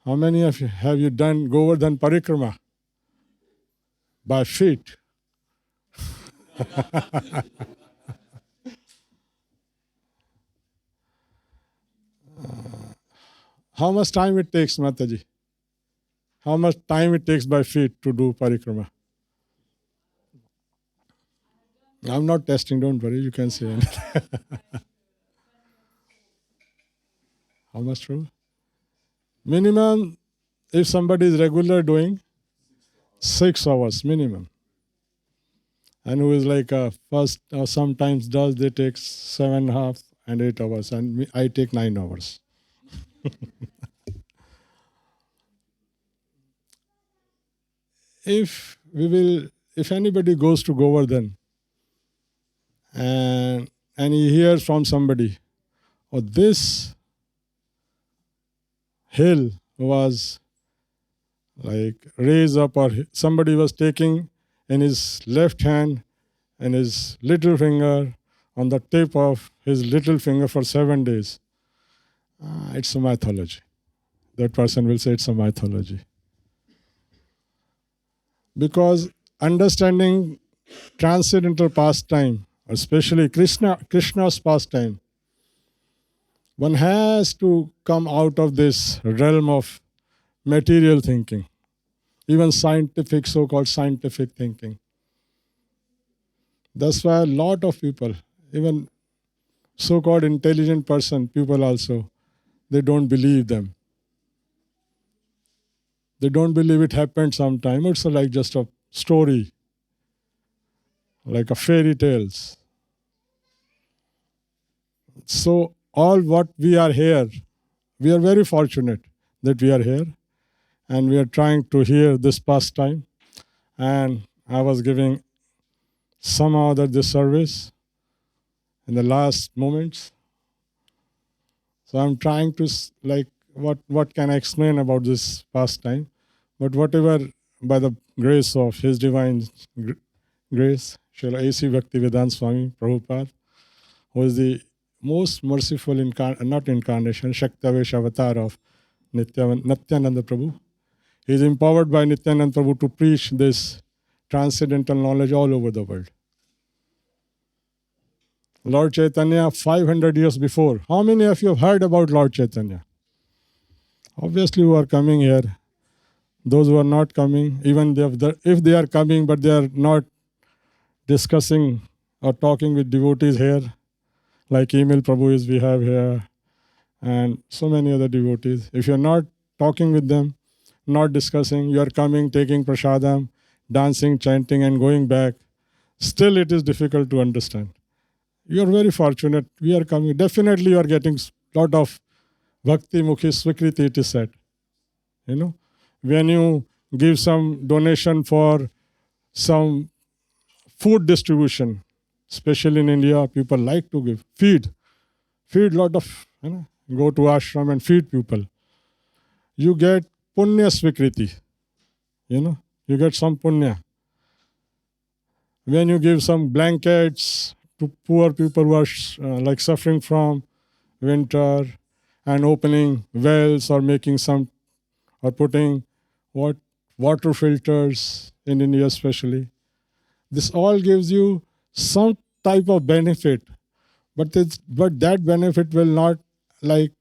How many of you have you done Govardhan Parikrama by feet? How much time it takes, Mataji? How much time it takes by feet to do Parikrama? I'm not testing, don't worry, you can say anything. How much trouble? Minimum, if somebody is regular doing, 6 hours minimum. And who is like a first or sometimes does, they take 7.5 and 8 hours. And I take 9 hours. If anybody goes to Govardhan and he hears from somebody, oh, this hill was like raised up, or somebody was taking in his left hand and his little finger on the tip of his little finger for 7 days. It's a mythology. That person will say it's a mythology. Because understanding transcendental pastime, especially Krishna's pastime, one has to come out of this realm of material thinking, even scientific, so-called scientific thinking. That's why a lot of people, even so-called intelligent people also, they don't believe them. They don't believe it happened sometime. It's like just a story, like a fairy tales. So all what we are here, we are very fortunate that we are here and we are trying to hear this pastime. And I was giving somehow that this service in the last moments. So I'm trying to like what can I explain about this pastime? But whatever by the grace of His divine grace, Srila A.C. Bhaktivedanta Swami Prabhupada, who is the most merciful not incarnation, Shaktavesh avatar of Nityananda Prabhu. He is empowered by Nityananda Prabhu to preach this transcendental knowledge all over the world. Lord Chaitanya, 500 years before. How many of you have heard about Lord Chaitanya? Obviously, who are coming here. Those who are not coming, even if they are coming, but they are not discussing or talking with devotees here, like Emil Prabhu is we have here, and so many other devotees. If you're not talking with them, not discussing, you are coming, taking prasadam, dancing, chanting, and going back, still it is difficult to understand. You are very fortunate. We are coming. Definitely you are getting a lot of bhakti mukhi swikriti, it is said. You know, when you give some donation for some food distribution, especially in India, people like to give. Feed lot of, go to ashram and feed people. You get punya svikriti, you get some punya. When you give some blankets to poor people who are like suffering from winter and opening wells or making some or putting water filters in India especially. This all gives you some type of benefit, but that benefit will not like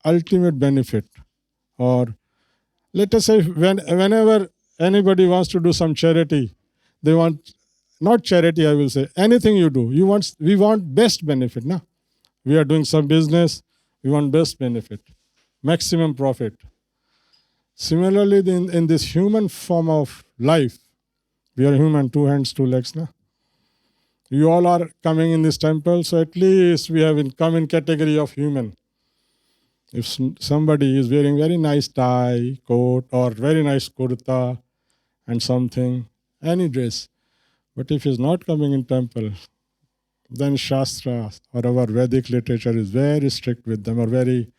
ultimate benefit. Or let us say whenever anybody wants to do some charity, they want not charity, I will say anything you do. We want best benefit, na? We are doing some business, we want best benefit, maximum profit. Similarly, in this human form of life, we are human, 2 hands, 2 legs. Na? You all are coming in this temple, so at least we have come in category of human. If somebody is wearing very nice tie, coat, or very nice kurta and something, any dress, but if he's not coming in temple, then Shastra or our Vedic literature is very strict with them or very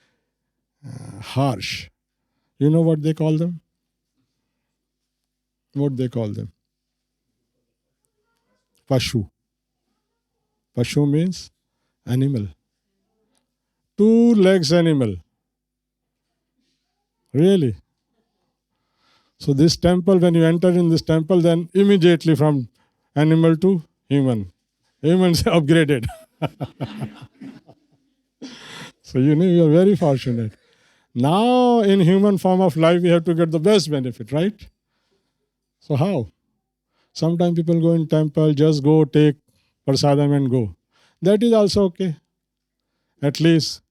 harsh. You know what they call them? What they call them? Pashu. Pashu means animal. 2 legs animal. Really. So this temple, when you enter in this temple, then immediately from animal to human. Humans upgraded. So you are very fortunate. Now in human form of life, we have to get the best benefit, right? So how? Sometimes people go in temple, just go take prasadam and go. That is also okay, at least.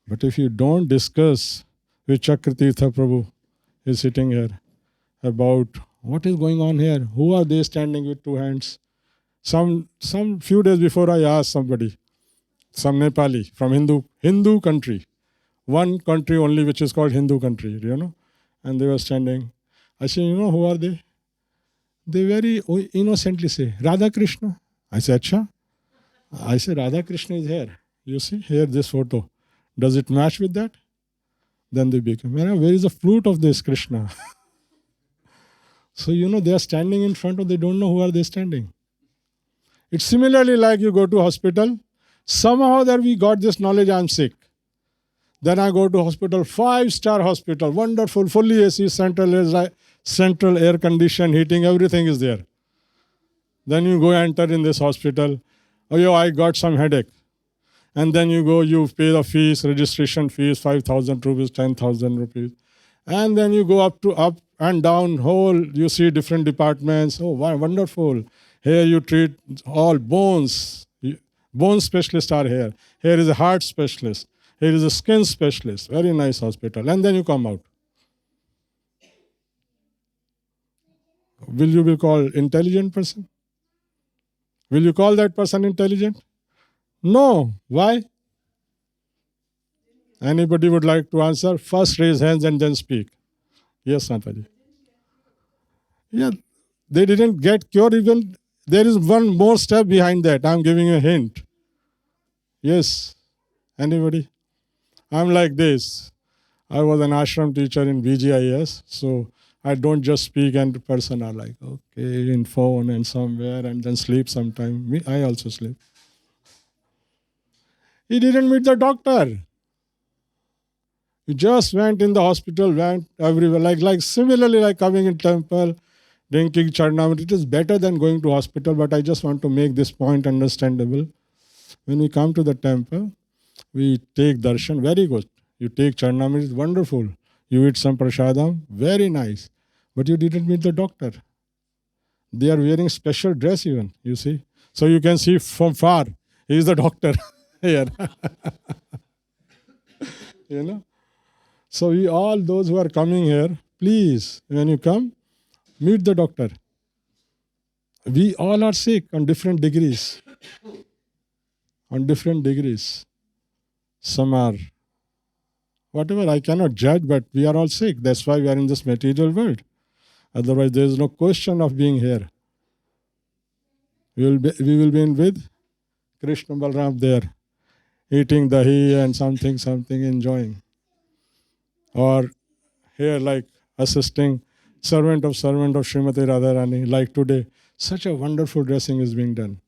But if you don't discuss with Chakratirtha Prabhu, is sitting here, about what is going on here, who are they standing with two hands? Some few days before I asked somebody, some Nepali from Hindu country, one country only which is called Hindu country, and they were standing. I said, who are they? They very innocently say, Radha Krishna. I said, Acha. I said, Radha Krishna is here. You see, here this photo. Does it match with that? Then they become, where is the fruit of this Krishna? So, they are standing in front of, they don't know who are they standing. It's similarly like you go to hospital. Somehow that we got this knowledge, I'm sick. Then I go to hospital, 5-star hospital, wonderful, fully AC, central air condition, heating, everything is there. Then you go enter in this hospital. Oh, I got some headache. And then you go, you pay the fees, registration fees, 5,000 rupees, 10,000 rupees. And then you go up and down, you see different departments. Oh, wow, wonderful. Here you treat all bones. Bone specialists are here. Here is a heart specialist. Here is a skin specialist. Very nice hospital. And then you come out. Will you be called intelligent person? Will you call that person intelligent? No. Why? Anybody would like to answer? First raise hands and then speak. Yes, Mataji. Yeah, they didn't get cured even. There is one more step behind that. I'm giving a hint. Yes. Anybody? I'm like this. I was an ashram teacher in VGIS, so I don't just speak and the person are like, okay, in phone and somewhere and then sleep sometime. I also sleep. He didn't meet the doctor. He just went in the hospital, went everywhere. Like similarly, like coming in temple, drinking charnamrita. It is better than going to hospital, but I just want to make this point understandable. When we come to the temple, we take darshan, very good. You take charnamrita, it's wonderful. You eat some prasadam, very nice. But you didn't meet the doctor. They are wearing special dress even, you see. So you can see from far, he is the doctor here. So all those who are coming here, please, when you come, meet the doctor. We all are sick on different degrees. On different degrees. Some are, whatever, I cannot judge, but we are all sick. That's why we are in this material world. Otherwise, there is no question of being here. We will be in with Krishna Balram there, eating dahi and something, enjoying. Or here, like assisting servant of Srimati Radharani, like today, such a wonderful dressing is being done.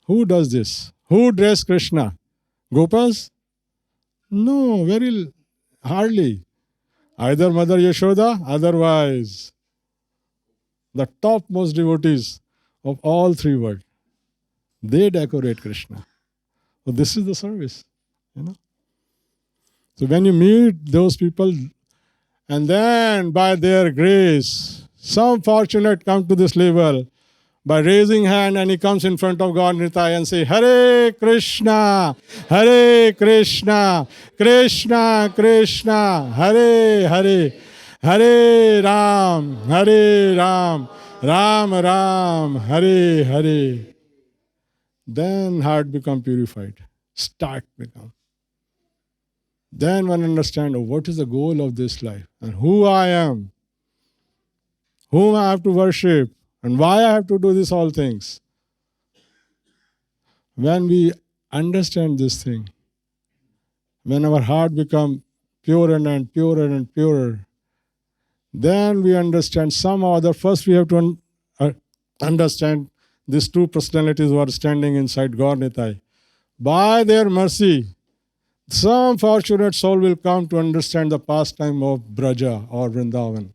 Who does this? Who dressed Krishna? Gopas? No, very hardly. Either Mother Yashoda, otherwise the topmost devotees of all three worlds. They decorate Krishna. So this is the service. So when you meet those people, and then by their grace, some fortunate come to this level by raising hand, and he comes in front of God Nitai and say, Hare Krishna, Krishna Krishna, Hare Hare, Hare Ram, Ram Ram, Hare Hare. Then heart become purified. Start become. Then one understand what is the goal of this life and who I am, whom I have to worship, and why I have to do these all things. When we understand this thing, when our heart becomes purer and purer and purer, then we understand somehow that first we have to understand these two personalities who are standing inside God Nitai. By their mercy, Some fortunate soul will come to understand the pastime of Braja or Vrindavan.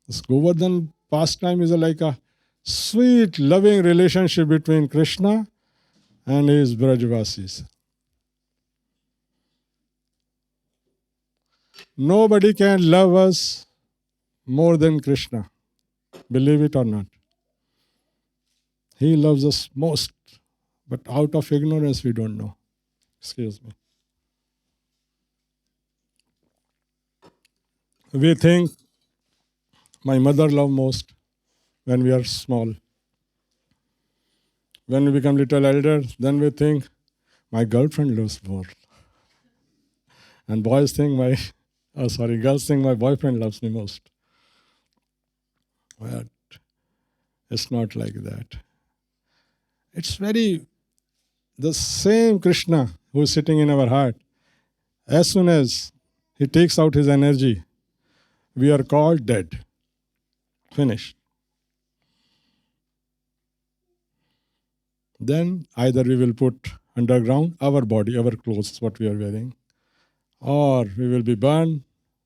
This Govardhan pastime is like a sweet, loving relationship between Krishna and his Brajvasis. Nobody can love us more than Krishna, believe it or not. He loves us most, but out of ignorance we don't know. Excuse me. We think my mother loves most when we are small. When we become little elder, then we think my girlfriend loves more. And boys think girls think my boyfriend loves me most. But it's not like that. It's the same Krishna who is sitting in our heart. As soon as he takes out his energy, we are called dead. Finished. Then either we will put underground our body, our clothes, what we are wearing, or we will be burned.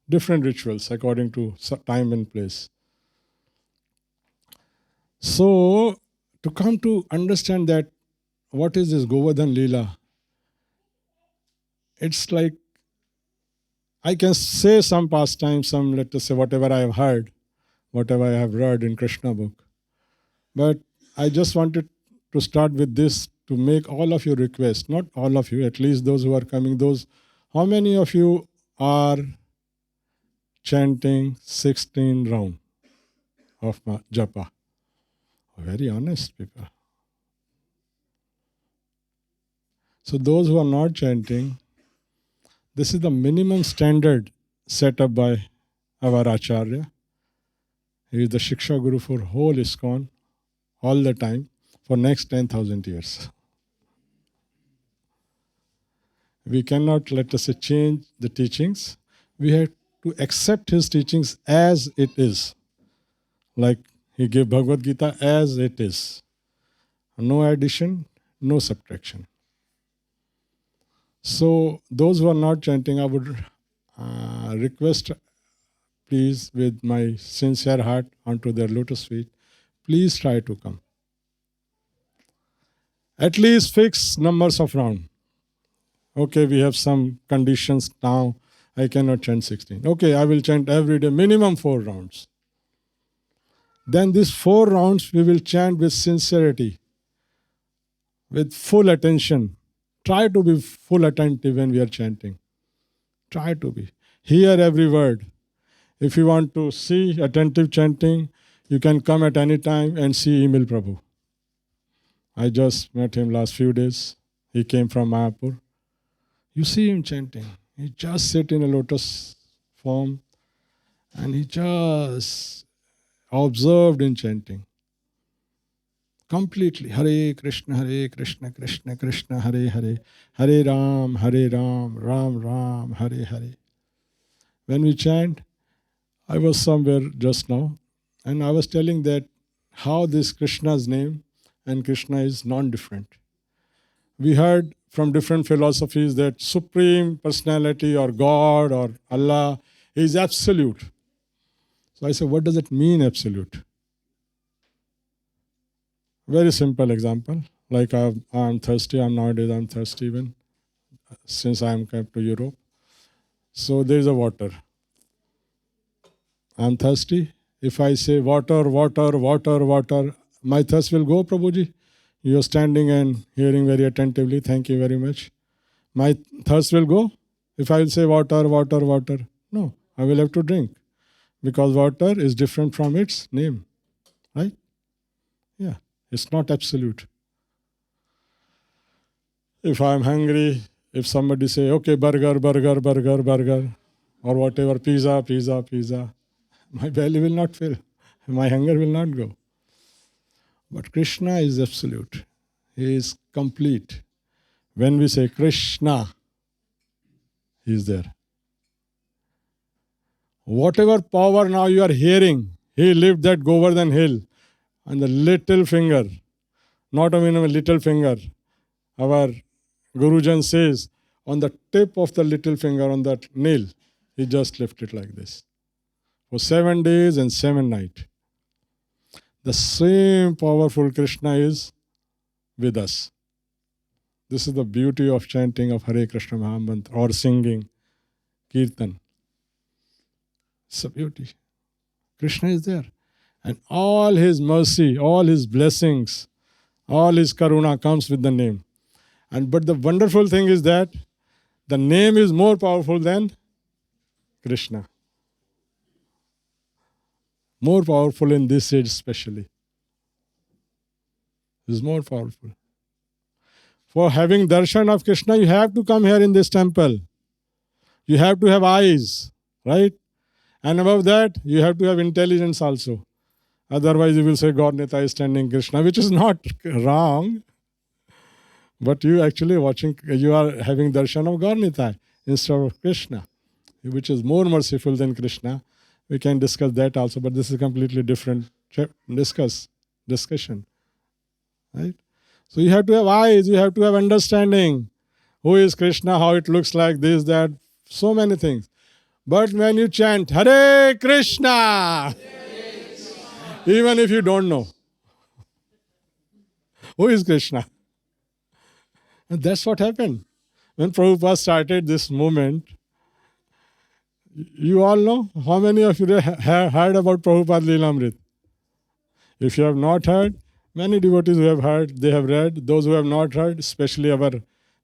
Different rituals according to time and place. So, to come to understand that what is this Govardhan Leela, it's like I can say some pastime, some, let us say, whatever I have heard, whatever I have read in Krishna book. But I just wanted to start with this to make all of you request, not all of you, at least those who are coming, how many of you are chanting 16 round of japa? Very honest people. So those who are not chanting, this is the minimum standard set up by our Acharya. He is the Shiksha Guru for whole ISKCON, all the time, for next 10,000 years. We cannot, let us say, change the teachings. We have to accept his teachings as it is. Like he gave Bhagavad Gita as it is. No addition, no subtraction. So those who are not chanting, I would request, please, with my sincere heart onto their lotus feet, please try to come. At least fix numbers of round. Okay, we have some conditions now. I cannot chant 16. Okay, I will chant every day, minimum 4 rounds. Then these 4 rounds we will chant with sincerity, with full attention. Try to be full attentive when we are chanting. Try to be. Hear every word. If you want to see attentive chanting, you can come at any time and see Emil Prabhu. I just met him last few days. He came from Mayapur. You see him chanting. He just sit in a lotus form and he just observed in chanting. Completely. Hare Krishna, Krishna Krishna, Hare Hare. Hare Ram, Ram Ram, Hare Hare. When we chant, I was somewhere just now and I was telling that how this Krishna's name and Krishna is non-different. We heard from different philosophies that Supreme Personality or God or Allah is absolute. So I said, what does it mean, absolute? Very simple example. Like I'm thirsty, nowadays I'm thirsty even, since I'm come to Europe. So there is a water. I'm thirsty. If I say water, water, water, water, my thirst will go, Prabhuji. You're standing and hearing very attentively. Thank you very much. My thirst will go. If I will say water, water, water, no, I will have to drink. Because water is different from its name. Right? Yeah. It's not absolute. If I'm hungry, if somebody say, okay, burger, burger, burger, burger, or whatever, pizza, pizza, pizza, my belly will not fill. My hunger will not go. But Krishna is absolute. He is complete. When we say Krishna, He is there. Whatever power now you are hearing, He lived that Govardhan Hill on the little finger. not even a little finger. Our Gurujan says, on the tip of the little finger, on that nail, he just left it like this. For 7 days and 7 nights. The same powerful Krishna is with us. This is the beauty of chanting of Hare Krishna Mahamantra or singing Kirtan. It's a beauty. Krishna is there. And all his mercy, all his blessings, all his karuna comes with the name. But the wonderful thing is that the name is more powerful than Krishna. More powerful in this age especially. It is more powerful. For having darshan of Krishna, you have to come here in this temple. You have to have eyes, right? And above that, you have to have intelligence also. Otherwise, you will say Gaur-Nita is standing Krishna, which is not wrong. But you actually you are having darshan of Gaur-Nita instead of Krishna, which is more merciful than Krishna. We can discuss that also, but this is a completely different discussion. Right? So you have to have eyes, you have to have understanding. Who is Krishna, how it looks like, this, that, so many things. But when you chant, Hare Krishna, even if you don't know, who is Krishna? And that's what happened. When Prabhupada started this movement, you all know, how many of you have heard about Prabhupada Lilamrit? If you have not heard, many devotees who have heard, they have read. Those who have not heard, especially our,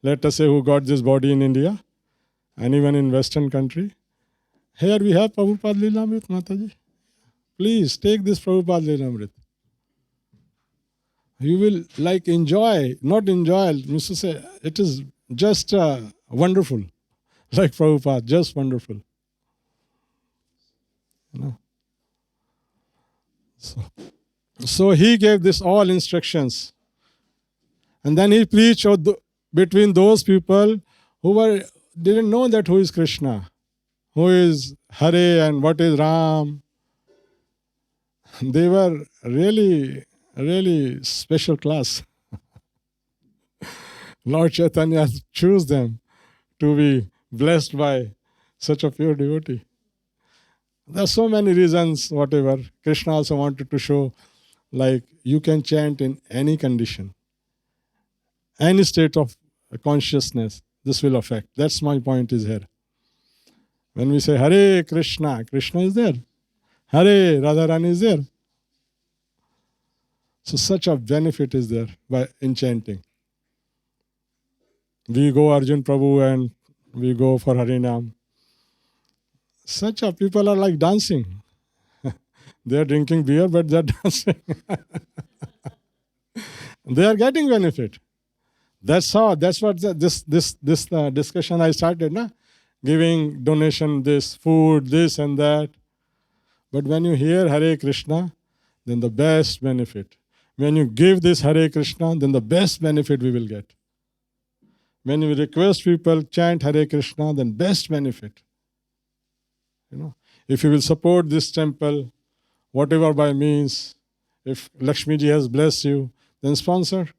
let us say, who got this body in India, and even in Western country, here we have Prabhupada Lilamrit, Mataji. Please take this Prabhupada Lilamrit. You will enjoy, not enjoy, means to say, it is just wonderful. Like Prabhupada, just wonderful. You know. So he gave this all instructions. And then he preached between those people who didn't know that who is Krishna, who is Hare and what is Ram. They were really, really special class. Lord Chaitanya chose them to be blessed by such a pure devotee. There are so many reasons, whatever. Krishna also wanted to show, you can chant in any condition, any state of consciousness, this will affect. That's my point is here. When we say Hare Krishna, Krishna is there. Hare Radharani is there. So such a benefit is there in chanting. We go Arjun Prabhu and we go for Harinam. Such a people are like dancing. They are drinking beer, but they are dancing. They are getting benefit. That's what this discussion I started, na? Giving donation, this food, this and that. But when you hear Hare Krishna, then the best benefit. When you give this Hare Krishna, then the best benefit we will get. When you request people chant Hare Krishna, then best benefit. If you will support this temple, whatever by means, if Lakshmi ji has blessed you, then sponsor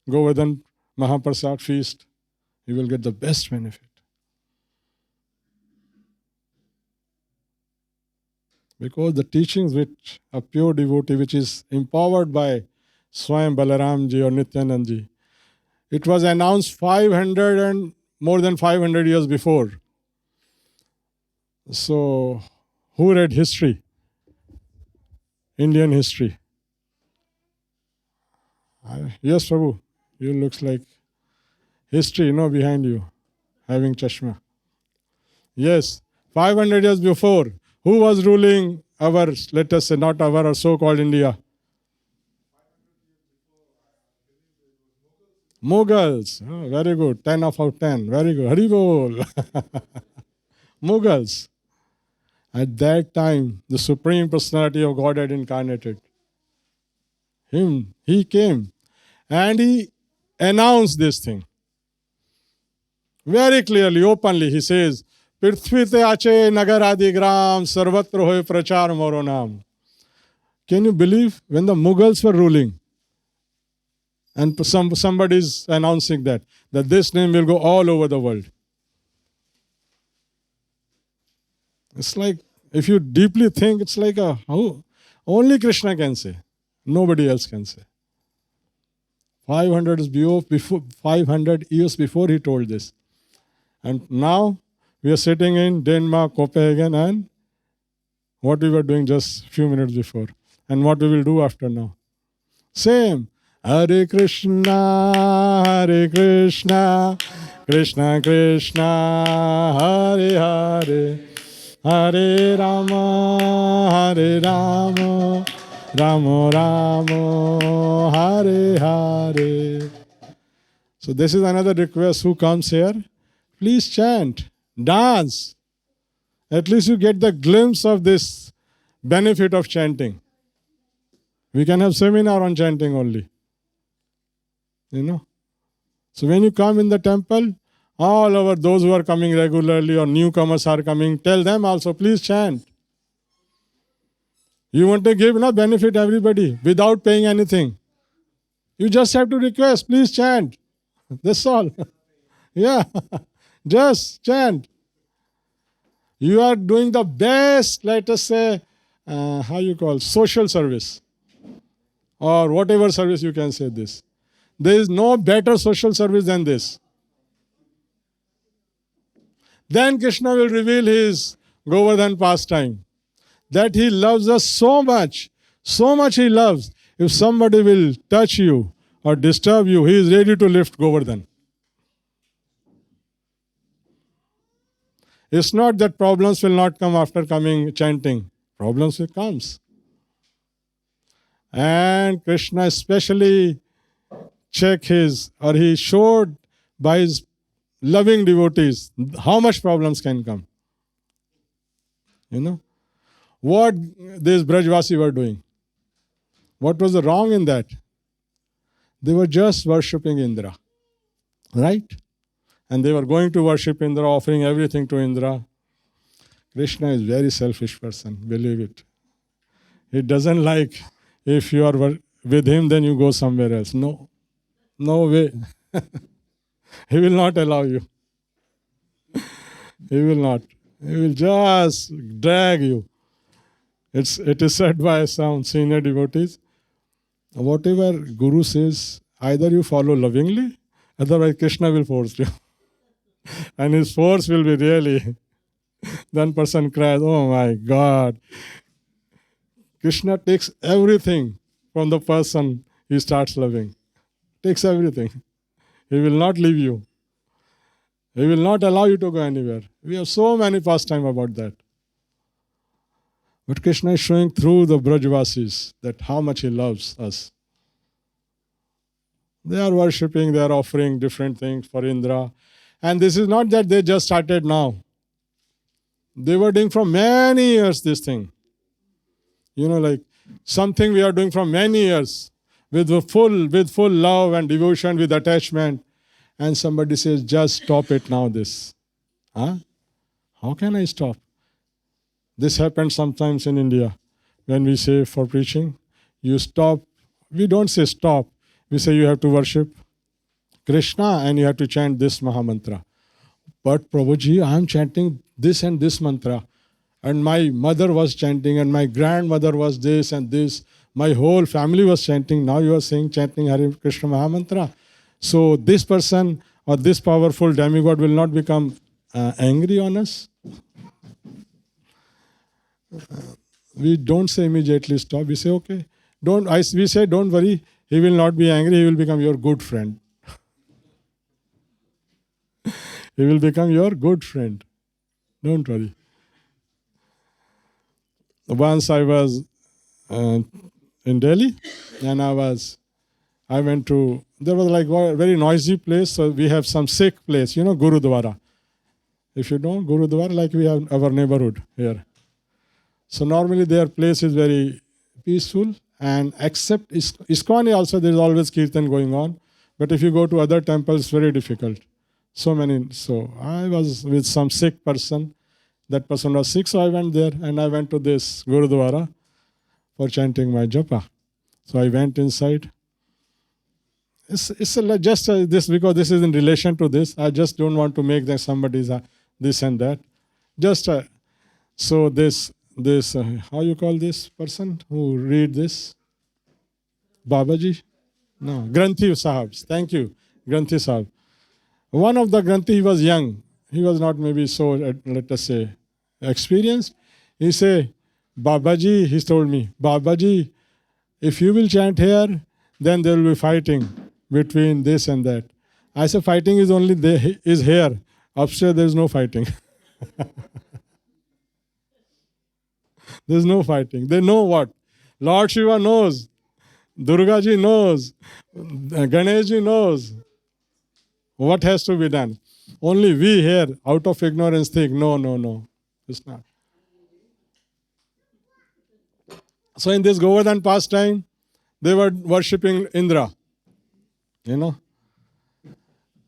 Govardhan Mahaprasad feast. You will get the best benefit. Because the teachings which a pure devotee, which is empowered by Swayam Balaram ji or Nityanand ji, it was announced 500 and more than 500 years before. So, who read history? Indian history. Yes, Prabhu. You looks like history, behind you, having chashma. Yes, 500 years before, who was ruling our, let us say, not our, or so-called India? Mughals. Oh, very good. 10 out of 10. Very good. Haribol. Mughals. At that time, the Supreme Personality of God had incarnated. He came and he announced this thing. Very clearly, openly, he says, Prithvite ache nagar adi gram sarvatra hoy prachar moro naam. Can you believe when the Mughals were ruling? And somebody is announcing that this name will go all over the world. It's like, if you deeply think, it's like how only Krishna can say. Nobody else can say. 500 years before he told this. And now we are sitting in Denmark, Copenhagen, and what we were doing just a few minutes before. And what we will do after now. Same. Hare Krishna, Hare Krishna, Krishna Krishna, Hare Hare, Hare Rama, Hare Rama, Rama Rama, Hare Hare. So this is another request. Who comes here? Please chant, dance. At least you get the glimpse of this benefit of chanting. We can have seminar on chanting only. So when you come in the temple, all over those who are coming regularly or newcomers are coming, tell them also, please chant. You want to give benefit everybody without paying anything. You just have to request, please chant. That's all. Yeah, just chant. You are doing the best, let us say, social service. Or whatever service you can say this. There is no better social service than this. Then Krishna will reveal his Govardhan pastime. That he loves us so much he loves. If somebody will touch you or disturb you, he is ready to lift Govardhan. It's not that problems will not come after coming chanting. Problems will come. And Krishna especially he showed by his loving devotees how much problems can come. What these Brajvasi were doing. What was the wrong in that? They were just worshipping Indra. Right? And they were going to worship Indra, offering everything to Indra. Krishna is a very selfish person, believe it. He doesn't like if you are with him, then you go somewhere else. No way. He will not allow you. He will not. He will just drag you. It is said by some senior devotees, whatever Guru says, either you follow lovingly, otherwise Krishna will force you. And his force will be really, then person cries, oh my God. Krishna takes everything from the person he starts loving. Takes everything. He will not leave you. He will not allow you to go anywhere. We have so many pastime about that. But Krishna is showing through the Brajvasis that how much he loves us. They are worshipping, they are offering different things for Indra. And this is not that they just started now. They were doing from many years this thing. Like something we are doing from many years with full love and devotion, with attachment. And somebody says, just stop it now, this. Huh? How can I stop? This happens sometimes in India. When we say for preaching, you stop. We don't say stop. We say you have to worship Krishna and you have to chant this Mahamantra. But Prabhuji, I am chanting this and this mantra. And my mother was chanting and my grandmother was this and this. My whole family was chanting. Now you are chanting Hare Krishna Mahamantra. So this person or this powerful demigod will not become angry on us. We don't say immediately stop. We say, okay. We say, don't worry. He will not be angry. He will become your good friend. He will become your good friend. Don't worry. Once I was in Delhi and I went to, there was like a very noisy place. So we have some Sikh place, Gurudwara. If you know, Gurudwara, like we have our neighborhood here. So normally their place is very peaceful, and except ISKCON also, there is always kirtan going on. But if you go to other temples, it's very difficult. So I was with some Sikh person. That person was Sikh, so I went there and I went to this Gurudwara for chanting my japa. So I went inside. Just this, because this is in relation to this. I just don't want to make that somebody's this and that. Just so this how you call this person who read this? Babaji? No, Granthi Sahab. Thank you, Granthi Sahab. One of the Granthi, he was young. He was not maybe so, let us say, experienced. He say, Babaji, he told me, Babaji, if you will chant here, then there will be fighting between this and that. I said, fighting is only is here. Upstairs, there is no fighting. There's no fighting. They know what? Lord Shiva knows. Durga ji knows. Ganesh ji knows what has to be done. Only we here, out of ignorance, think, no. It's not. So in this Govardhan pastime, they were worshipping Indra.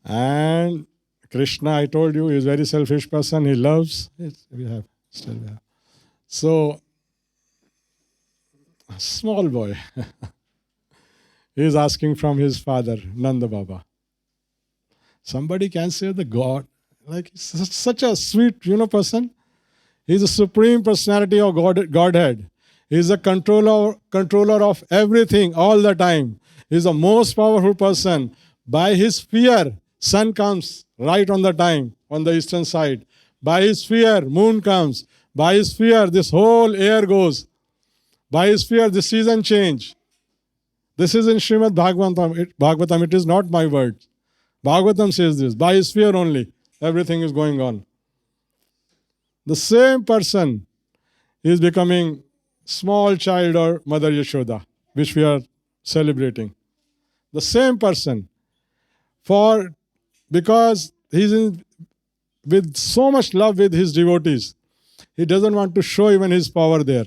And Krishna, I told you, is a very selfish person. He loves. We have. So, a small boy, he is asking from his father, Nanda Baba. Somebody can say the God, like such a sweet, person. He is the supreme personality of Godhead. He is the controller of everything all the time. He is the most powerful person. By his fear, sun comes right on the time on the eastern side. By his fear, moon comes. By his fear, this whole air goes. By his fear, the season change. This is in Srimad Bhagavatam. It is not my words. Bhagavatam says this. By his fear only, everything is going on. The same person is becoming small child or Mother Yashoda, which we are celebrating. The same person. Because he is with so much love with his devotees, he doesn't want to show even his power there.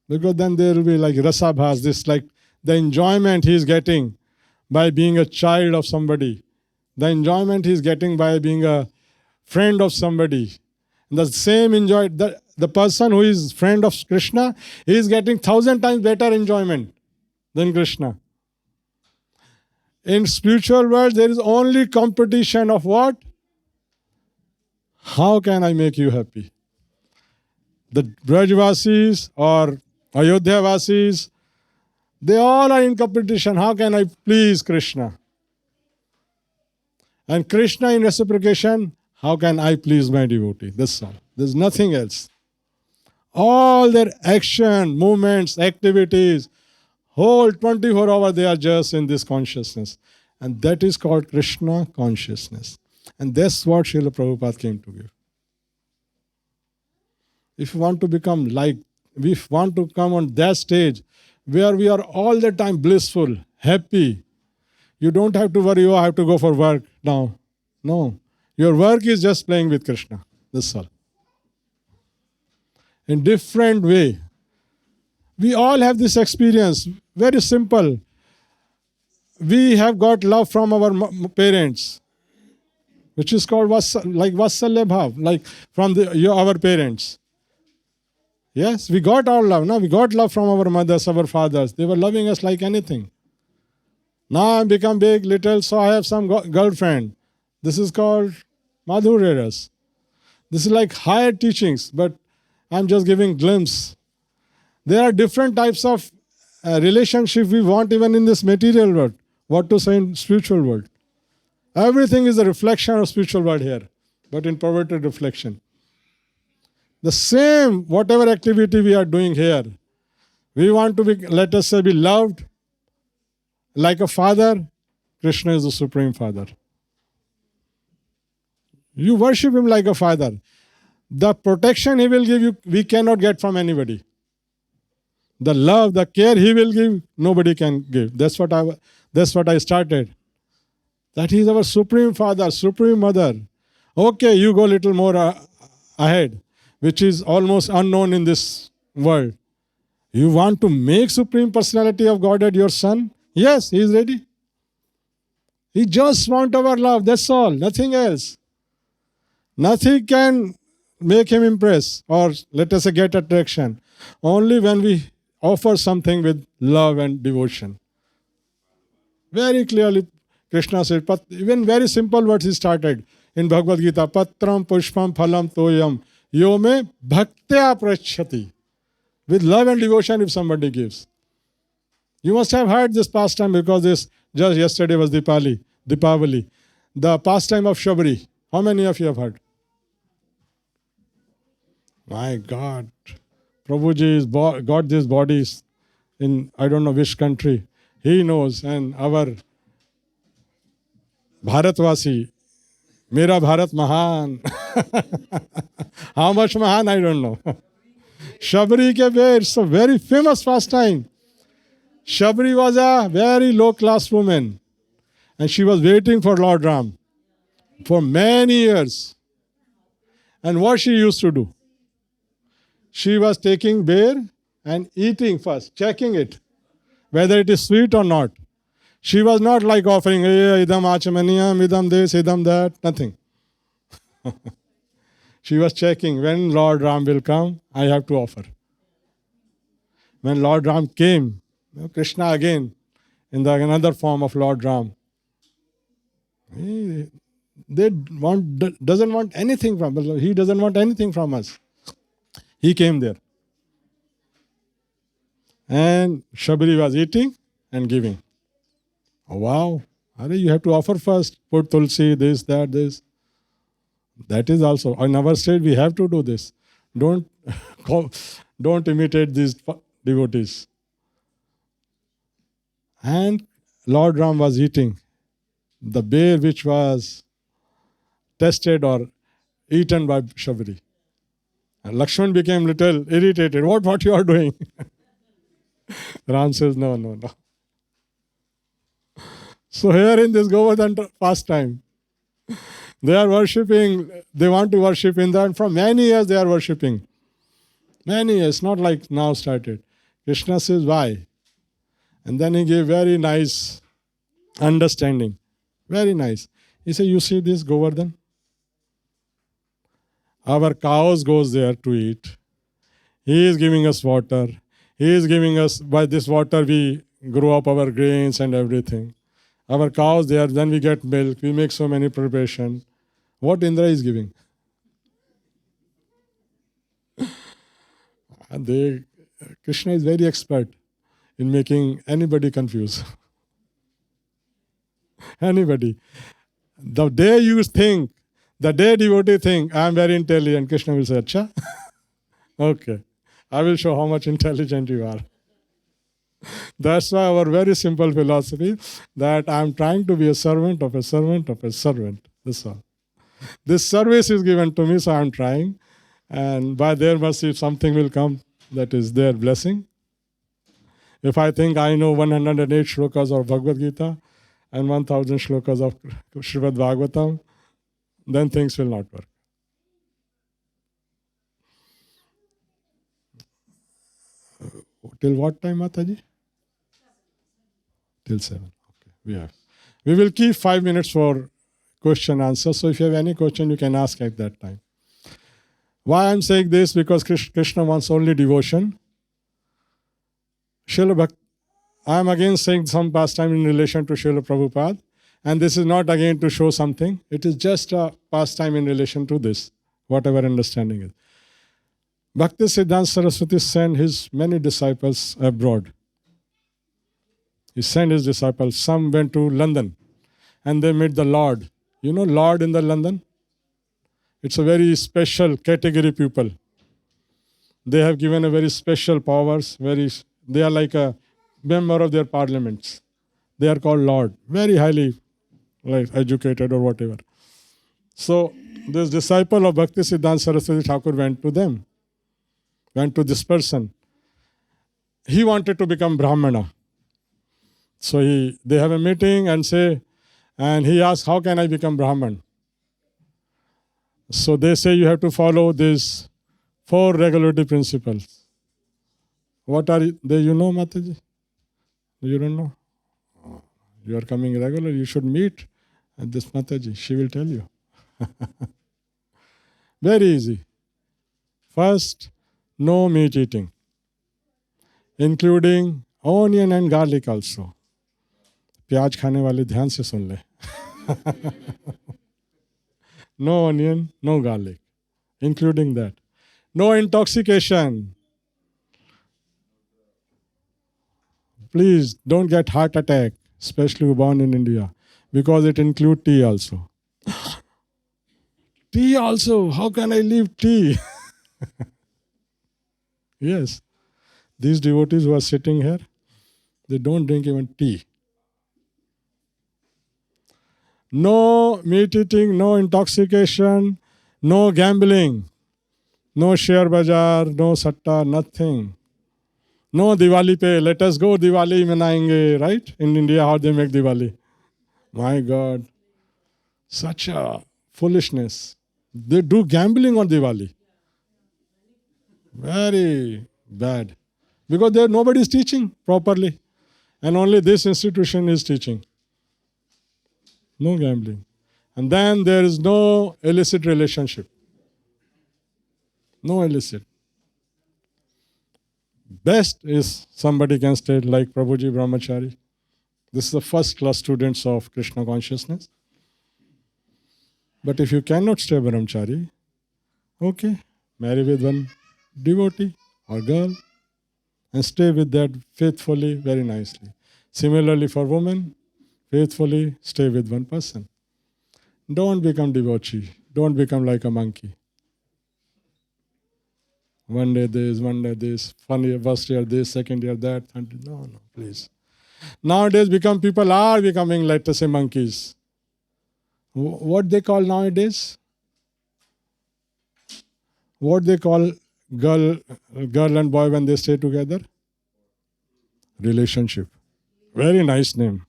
Because then there will be like rasabhas, this like the enjoyment he is getting by being a child of somebody. The enjoyment he is getting by being a friend of somebody. The same the person who is friend of Krishna, he is getting 1,000 times better enjoyment than Krishna. In spiritual world, there is only competition of what? How can I make you happy? The Brajvasis or Ayodhya-vasis, they all are in competition. How can I please Krishna? And Krishna in reciprocation, how can I please my devotee? That's all. There's nothing else. All their action, movements, activities, whole 24 hours they are just in this consciousness. And that is called Krishna consciousness. And that's what Srila Prabhupada came to give. If you want to become like, if you want to come on that stage where we are all the time blissful, happy, you don't have to worry, I have to go for work now. No. Your work is just playing with Krishna. That's all. In different way. We all have this experience. Very simple. We have got love from our parents, which is called Vatsalya Bhav, like from our parents. Yes, we got our love. No, we got love from our mothers, our fathers. They were loving us like anything. Now I become big, little, so I have some girlfriend. This is called Madhurya Ras. This is like higher teachings, but I'm just giving glimpse. There are different types of relationship we want even in this material world. What to say in spiritual world. Everything is a reflection of spiritual world here, but in perverted reflection. The same, whatever activity we are doing here, we want to be, let us say, be loved like a father. Krishna is the Supreme Father. You worship him like a father. The protection he will give you, we cannot get from anybody. The love, the care he will give, nobody can give. That's what I started. That he is our Supreme Father, Supreme Mother. Okay, you go a little more ahead, which is almost unknown in this world. You want to make Supreme Personality of Godhead your son? Yes, he is ready. He just wants our love, that's all, nothing else. Nothing can make him impress or let us say get attraction. Only when we offer something with love and devotion. Very clearly, Krishna said, even very simple words he started in Bhagavad Gita, Patram Pushpam Phalam Toyam Yome Bhaktya Prachati. With love and devotion, if somebody gives. You must have heard this pastime because this just yesterday was Deepavali. The pastime of Shabri. How many of you have heard? My God. Prabhuji has got these bodies in I don't know which country. He knows. And our Bharatvasi, Mera Bharat Mahan. How much Mahan, I don't know. Shabri ke bear, it's a very famous pastime. Shabri was a very low-class woman. And she was waiting for Lord Ram for many years. And what she used to do? She was taking bear and eating first, checking it, whether it is sweet or not. She was not like offering, hey, idam achamaniyam, idam this, idam that, nothing. She was checking, when Lord Ram will come, I have to offer. When Lord Ram came, Krishna again, in another form of Lord Ram, he doesn't want anything from us. He doesn't want anything from us. He came there. And Shabri was eating and giving. Oh, wow. You have to offer first. Put tulsi, this, that, this. That is also, in our state, we have to do this. Don't imitate these devotees. And Lord Ram was eating the bear which was tested or eaten by Shabri. And Lakshman became little irritated. What you are doing? Ram says, no. So here in this Govardhan pastime, they are worshipping, they want to worship in that. From many years they are worshipping. Many years, not like now started. Krishna says, why? And then he gave very nice understanding. Very nice. He said, you see this Govardhan? Our cows goes there to eat. He is giving us water. He is giving us, by this water we grow up our grains and everything. Our cows there, then we get milk. We make so many preparation. What Indra is giving? Krishna is very expert in making anybody confused. Anybody. The day you think, the day devotee think, I am very intelligent, Krishna will say, Acha? Okay. I will show how much intelligent you are. That's why our very simple philosophy that I am trying to be a servant of a servant of a servant. That's all. This service is given to me, so I am trying. And by their mercy, something will come that is their blessing. If I think I know 108 shlokas of Bhagavad Gita and 1000 shlokas of Srimad Bhagavatam, then things will not work. Till what time, Mataji? Till 7. Okay, we will keep 5 minutes for question answer. So if you have any question, you can ask at that time. Why I'm saying this? Because Krishna wants only devotion. I am again saying some pastime in relation to Srila Prabhupada. And this is not again to show something. It is just a pastime in relation to this, whatever understanding is. Bhakti Siddhanta Saraswati sent his many disciples abroad. He sent his disciples. Some went to London and they met the Lord. You know Lord in the London? It's a very special category people. They have given a very special powers. They are like a member of their parliaments. They are called Lord. Very highly educated or whatever. So this disciple of Bhakti Siddhanta Saraswati Thakur went to them. Went to this person. He wanted to become Brahmana. So they have a meeting and he asked, how can I become Brahman? So they say you have to follow these 4 regulative principles. What are they? You know, Mataji? You don't know? You are coming regular, you should meet this Mataji. She will tell you. Very easy. First, no meat eating, including onion and garlic also. प्याज खाने वाले ध्यान से सुन ले. No onion, no garlic, including that. No intoxication. Please don't get heart attack, especially born in India, because it includes tea also. Tea also. How can I leave tea? Yes. These devotees who are sitting here, they don't drink even tea. No meat eating, no intoxication, no gambling, no share bazaar, no satta, nothing. No Diwali pe, let us go Diwali manayenge, right? In India, how they make Diwali. My God, such a foolishness. They do gambling on Diwali. Very bad. Because there nobody is teaching properly. And only this institution is teaching. No gambling. And then there is no illicit relationship. No illicit. Best is somebody can stay like Prabhuji Brahmachari. This is the first class students of Krishna consciousness. But if you cannot stay Brahmachari, okay, marry with one devotee or girl and stay with that faithfully, very nicely. Similarly for women, faithfully stay with one person. Don't become devotee. Don't become like a monkey. One day this, first year this, second year that. No, please. Nowadays, people are becoming, let us say, monkeys. What they call nowadays? What they call girl and boy when they stay together? Relationship. Very nice name.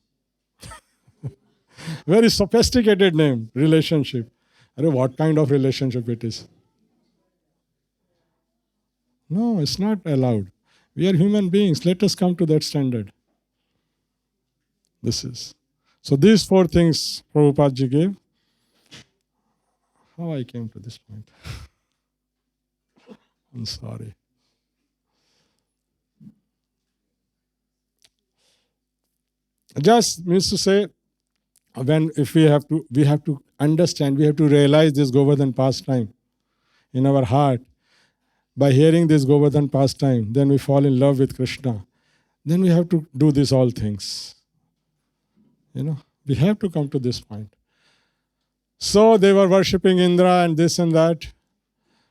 Very sophisticated name. Relationship. What kind of relationship it is? No, it's not allowed. We are human beings. Let us come to that standard. This is. So these four things Prabhupada ji gave. How I came to this point? I'm sorry. Just means to say, if we have to understand, we have to realize this Govardhan pastime in our heart. By hearing this Govardhan pastime, then we fall in love with Krishna. Then we have to do these all things. We have to come to this point. So they were worshipping Indra and this and that.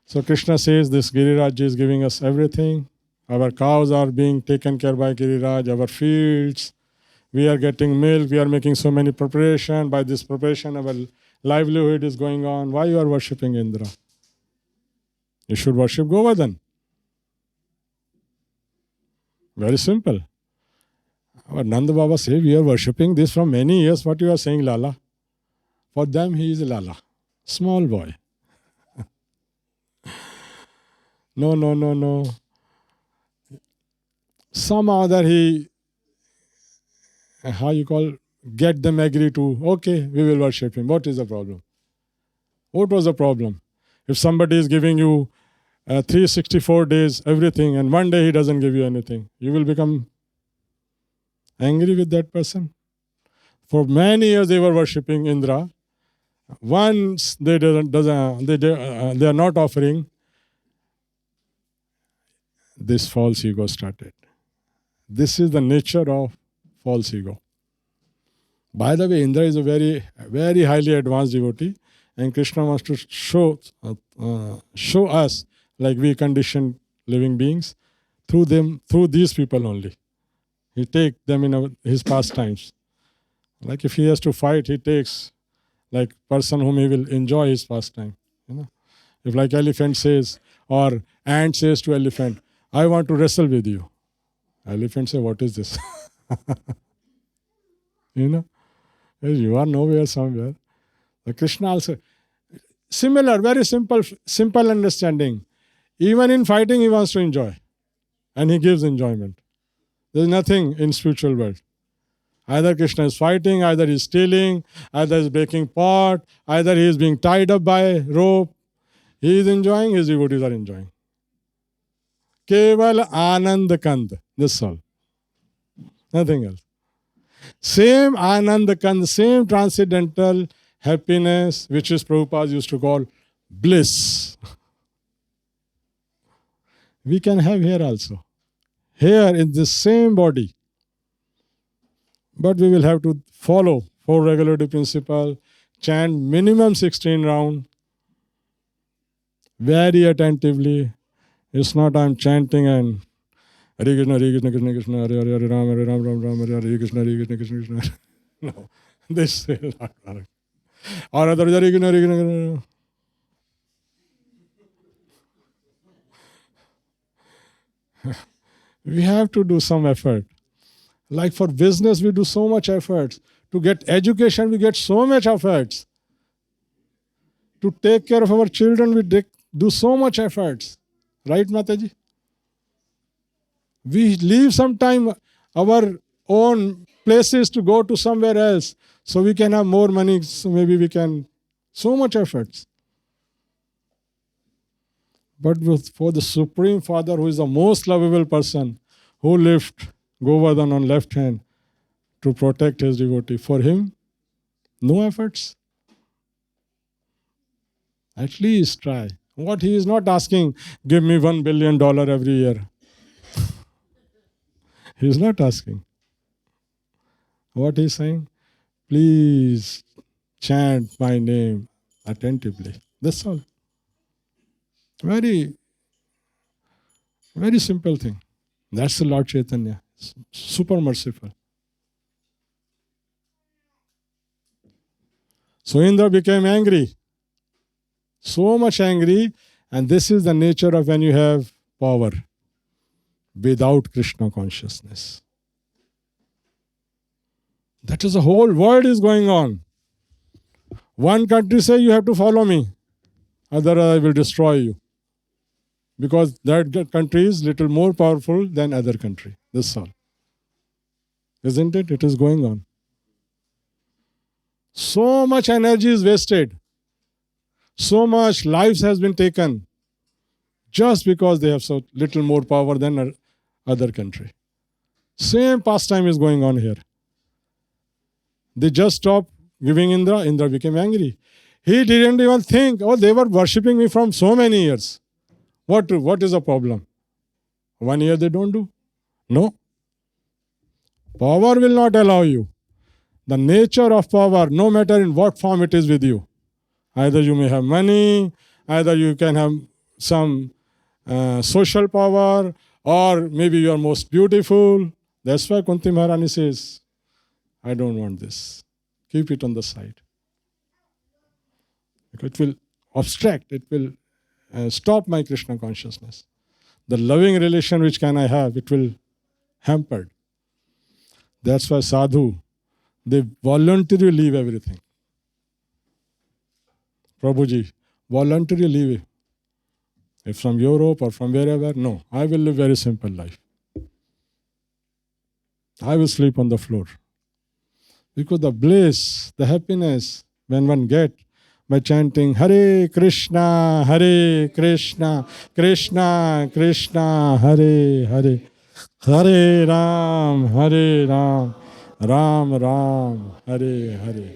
So Krishna says, this Giriraj is giving us everything. Our cows are being taken care by Giriraj, our fields. We are getting milk, we are making so many preparation. By this preparation, our livelihood is going on. Why you are worshipping Indra? You should worship Govardhan. Very simple. Our Nanda Baba says, we are worshipping this from many years. What you are saying, Lala? For them, he is Lala. Small boy. No. Somehow that he, get them agree to, okay, we will worship him. What is the problem? What was the problem? If somebody is giving you 364 days, everything, and one day he doesn't give you anything, you will become angry with that person. For many years they were worshipping Indra. Once they are not offering, this false ego started. This is the nature of false ego. By the way, Indra is a very, very highly advanced devotee, and Krishna wants to show us, like we conditioned living beings, through these people only. He takes them in his pastimes. Like if he has to fight, he takes like person whom he will enjoy his pastime. If like elephant says, or ant says to elephant, I want to wrestle with you. Elephant say, what is this? You are nowhere somewhere. The Krishna also, similar, very simple understanding. Even in fighting, he wants to enjoy. And he gives enjoyment. There is nothing in spiritual world. Either Krishna is fighting, either he is stealing, either he is breaking pot, either he is being tied up by rope. He is enjoying, his devotees are enjoying. Keval Anand Kand. That's all. Nothing else. Same Anand Kand, same transcendental happiness, which is Prabhupada used to call bliss. We can have here also. Here in this same body. But we will have to follow 4 regularity principle, chant minimum 16 rounds, very attentively. It's not I'm chanting and Hare Krishna, Hare Krishna, Krishna Krishna, Hare Hare, Hare Ram, Hare Ram, Ram Ram, Hare Hare Krishna, Hare Krishna, Krishna Krishna. No, this will not work. Or other Hare Krishna, Hare Krishna, Krishna. We have to do some effort. Like for business, we do so much efforts. To get education, we get so much efforts. To take care of our children, we do so much efforts. Right, Mataji? We leave some time our own places to go to somewhere else so we can have more money, so maybe we can, so much efforts. But for the Supreme Father, who is the most lovable person, who lift Govardhan on left hand to protect his devotee, for him, no efforts. At least try. What he is not asking, give me $1 billion every year. He is not asking. What he is saying? Please chant my name attentively. That's all. Very, very simple thing. That's the Lord Chaitanya. Super merciful. So Indra became angry. So much angry. And this is the nature of when you have power without Krishna consciousness. That is the whole world is going on. One country say you have to follow me, otherwise I will destroy you. Because that country is little more powerful than other country. That's all. Isn't it? It is going on. So much energy is wasted. So much lives has been taken just because they have so little more power than other country. Same pastime is going on here. They just stopped giving Indra. Indra became angry. He didn't even think, oh, they were worshipping me from so many years. What is the problem? 1 year they don't do? No. Power will not allow you. The nature of power, no matter in what form it is with you. Either you may have money, either you can have some social power, or maybe you are most beautiful. That's why Kunti Maharani says, I don't want this. Keep it on the side. Because it will obstruct, it will stop my Krishna consciousness. The loving relation which can I have, it will hamper. That's why sadhu, they voluntarily leave everything. Prabhuji, voluntarily leave. If from Europe or from wherever, no. I will live very simple life. I will sleep on the floor. Because the bliss, the happiness, when one get by chanting Hare Krishna, Hare Krishna, Krishna Krishna, Hare Hare, Hare Ram, Hare Ram, Ram Ram, Hare Hare.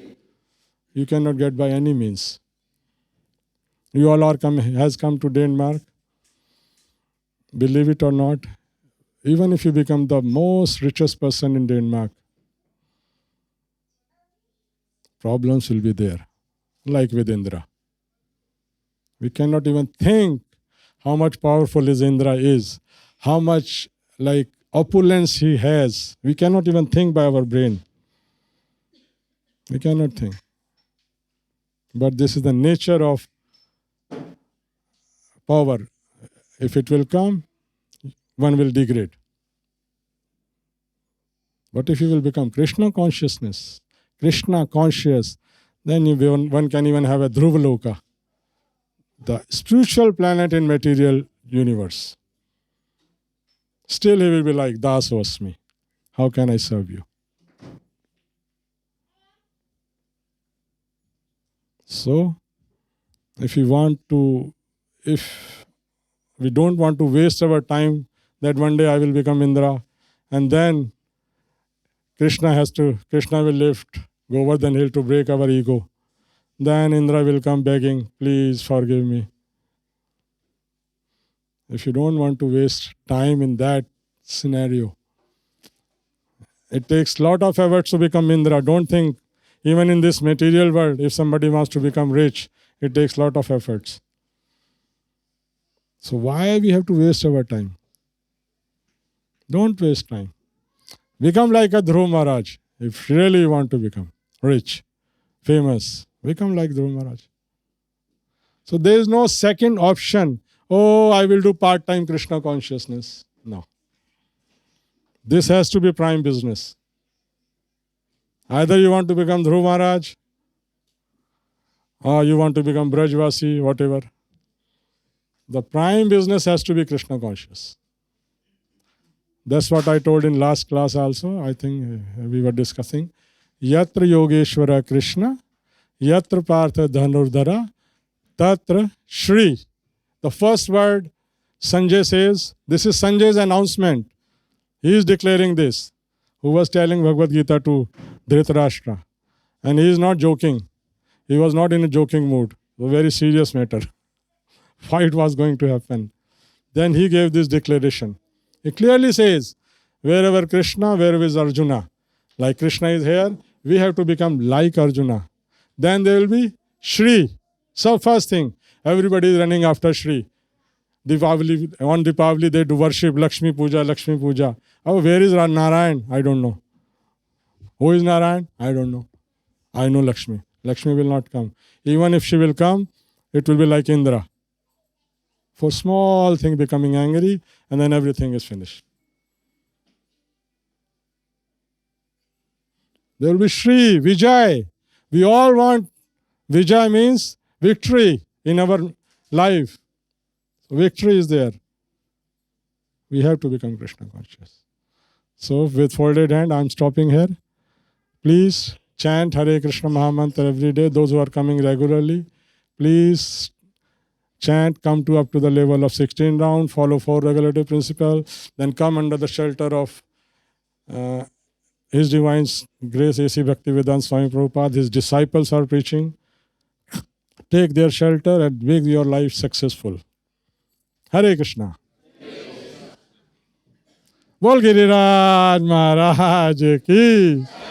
You cannot get by any means. You all has come to Denmark. Believe it or not, even if you become the most richest person in Denmark, problems will be there, like with Indra. We cannot even think how much powerful his Indra is, how much like opulence he has. We cannot even think by our brain. We cannot think. But this is the nature of power. If it will come, one will degrade. But if you will become Krishna consciousness, Krishna conscious, then one can even have a Dhruvaloka, the spiritual planet in material universe. Still he will be like, Das Vasmi. How can I serve you? So, if we don't want to waste our time that one day I will become Indra, and then Krishna will lift Govardhan Hill to break our ego. Then Indra will come begging, please forgive me. If you don't want to waste time in that scenario, it takes a lot of efforts to become Indra. Don't think, even in this material world, if somebody wants to become rich, it takes a lot of efforts. So why we have to waste our time? Don't waste time. Become like a Dhruv Maharaj. If really you want to become rich, famous, become like Dhruv Maharaj. So there is no second option. Oh, I will do part-time Krishna consciousness. No. This has to be prime business. Either you want to become Dhruv Maharaj, or you want to become Brajvasi, whatever. The prime business has to be Krishna conscious. That's what I told in last class also. I think we were discussing. Yatra Yogeshwara Krishna, Yatra Partha Dhanurdhara, Tatra Shri. The first word Sanjay says, this is Sanjay's announcement. He is declaring this. Who was telling Bhagavad Gita to Dhritarashtra. And he is not joking. He was not in a joking mood. It was a very serious matter. Fight was going to happen. Then he gave this declaration. He clearly says, wherever Krishna, wherever is Arjuna. Like Krishna is here, we have to become like Arjuna. Then there will be Shri. So first thing, everybody is running after Shri. On Deepavali, they do worship Lakshmi Puja, Lakshmi Puja. Oh, where is Narayan? I don't know. Who is Narayan? I don't know. I know Lakshmi. Lakshmi will not come. Even if she will come, it will be like Indra. For small thing becoming angry, and then everything is finished. There will be Shri, Vijay. We all want, Vijay means victory in our life. So victory is there. We have to become Krishna conscious. So with folded hand, I am stopping here. Please chant Hare Krishna Mahamantra every day. Those who are coming regularly, please chant, come to up to the level of 16 round, follow 4 regulative principles, then come under the shelter of His Divine Grace A.C. Bhaktivedanta Swami Prabhupada. His disciples are preaching. Take their shelter and make your life successful. Hare Krishna. बोल गिरिराज महाराज की